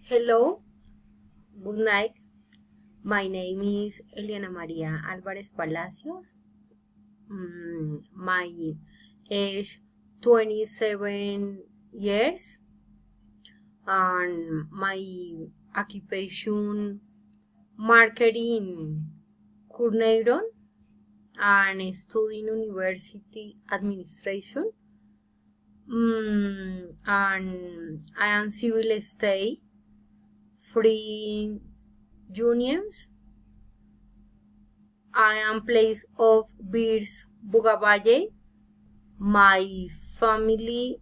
Hello, good night. My name is Eliana Maria Alvarez Palacios. My age 27 years and my occupation marketing coordinator and studying university administration. And I am civil estate free unions. I am place of Beers Bugavalle. My family,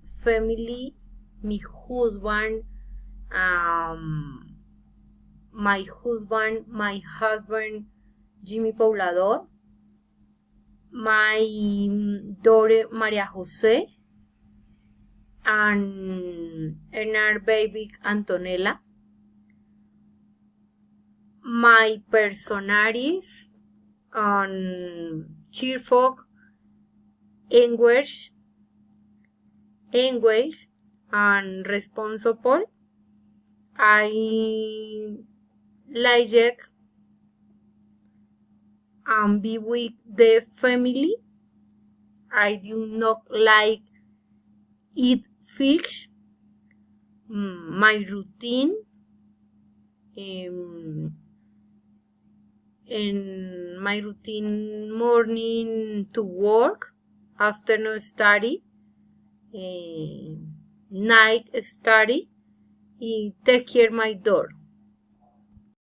my husband, my husband, Jimmy Poblador, my daughter Maria Jose, and our baby Antonella. My personalities on cheerful, engaged, and responsible. I like and be with the family. I do not like eat fish. My routine in my routine morning to work, afternoon study, night study, take care my dog.